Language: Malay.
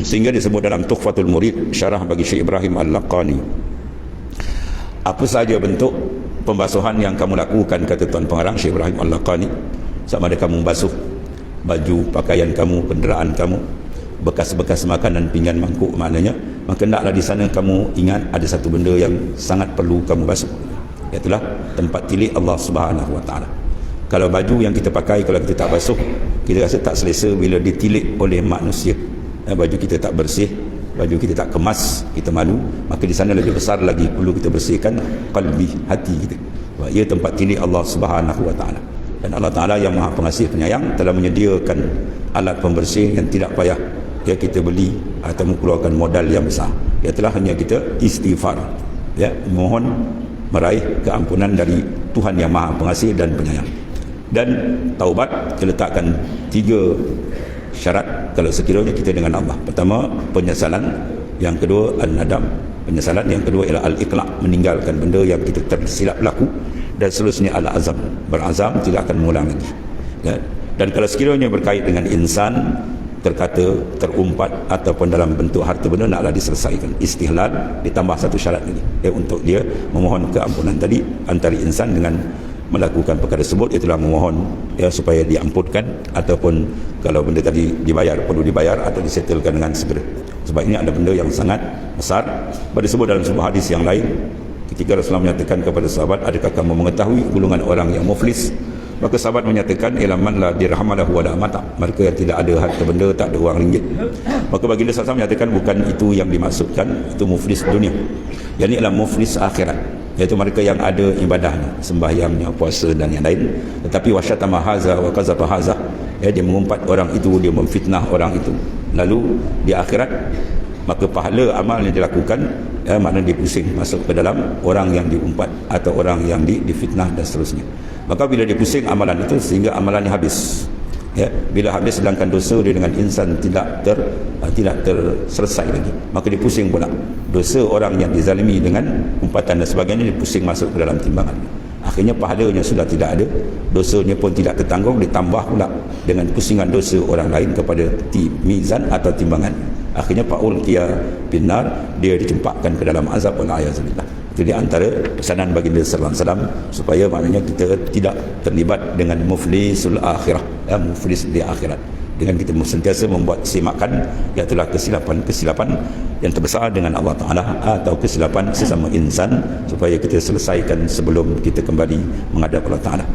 Sehingga disebut dalam Tuhfatul Murid, syarah bagi Syekh Ibrahim Al-Laqani, apa saja bentuk pembasuhan yang kamu lakukan, kata Tuan Pengarang Syekh Ibrahim Al-Laqani, sama ada kamu basuh baju, pakaian kamu, kenderaan kamu, bekas-bekas makanan, pinggan, mangkuk, maknanya, maka hendaklah di sana kamu ingat ada satu benda yang sangat perlu kamu basuh, iaitulah tempat tilik Allah Subhanahu Wa Taala. Kalau baju yang kita pakai, kalau kita tak basuh, kita rasa tak selesa bila ditilik oleh manusia. Baju kita tak bersih, baju kita tak kemas, kita malu, maka di sana lebih besar lagi perlu kita bersihkan qalbi, hati kita. Sebab ia tempat tilik Allah Subhanahu Wa Taala. Dan Allah Ta'ala yang Maha Pengasih Penyayang telah menyediakan alat pembersih yang tidak payah kita beli atau mengeluarkan modal yang besar. Ialah hanya kita istighfar, mohon meraih keampunan dari Tuhan yang Maha Pengasih dan Penyayang. Dan taubat diletakkan 3 syarat kalau sekiranya kita dengan Allah. Pertama, penyesalan. Yang kedua, an-nadam, penyesalan. Yang kedua ialah al-iqla', meninggalkan benda yang kita tersilap laku. Dan seterusnya al-azam, berazam tidak akan mengulang lagi. Dan kalau sekiranya berkait dengan insan, terkata, terumpat ataupun dalam bentuk harta benda, naklah diselesaikan. Istihlal, ditambah satu syarat lagi, untuk dia memohon keampunan tadi antara insan dengan melakukan perkara tersebut, itulah memohon supaya diampunkan, ataupun kalau benda tadi dibayar, perlu dibayar atau disetelkan dengan segera. Sebab ini ada benda yang sangat besar. Disebut dalam sebuah hadis yang lain, ketika Rasulullah menyatakan kepada sahabat, adakah kamu mengetahui golongan orang yang muflis? Maka sahabat menyatakan, ialah man la dirhamalahu wa la mata', mereka yang tidak ada harta benda, tak ada wang ringgit. Maka baginda SAW menyatakan, bukan itu yang dimaksudkan, itu muflis dunia. Yang ini ialah muflis akhirat, iaitu mereka yang ada ibadahnya, sembahyangnya, puasa dan yang lain, tetapi wasyatama haza wa qazafa haza, dia mengumpat orang itu, dia memfitnah orang itu. Lalu di akhirat, maka pahala amal yang dilakukan, maknanya dia pusing masuk ke dalam orang yang diumpat atau orang yang difitnah dan seterusnya. Maka bila dia pusing amalan itu, sehingga amalannya habis. Bila habis, sedangkan dosa dia dengan insan tidak terselesai lagi, maka dia pusing pula. Dosa orang yang dizalimi dengan umpatan dan sebagainya, dia pusing masuk ke dalam timbangan. Akhirnya pahalanya sudah tidak ada, dosanya pun tidak tertanggung, ditambah pula dengan pusingan dosa orang lain kepada mizan atau timbangan. Akhirnya Paul Kia binar, dia dicempakkan ke dalam azab, wal-ayazubillah. Itu di antara pesanan baginda sallallahu alaihi wasallam, supaya maknanya kita tidak terlibat dengan muflisul akhirah, muflis di akhirat, dengan kita sentiasa membuat simakan, iaitu kesilapan yang terbesar dengan Allah Ta'ala, atau kesilapan sesama insan, supaya kita selesaikan sebelum kita kembali menghadap Allah Ta'ala.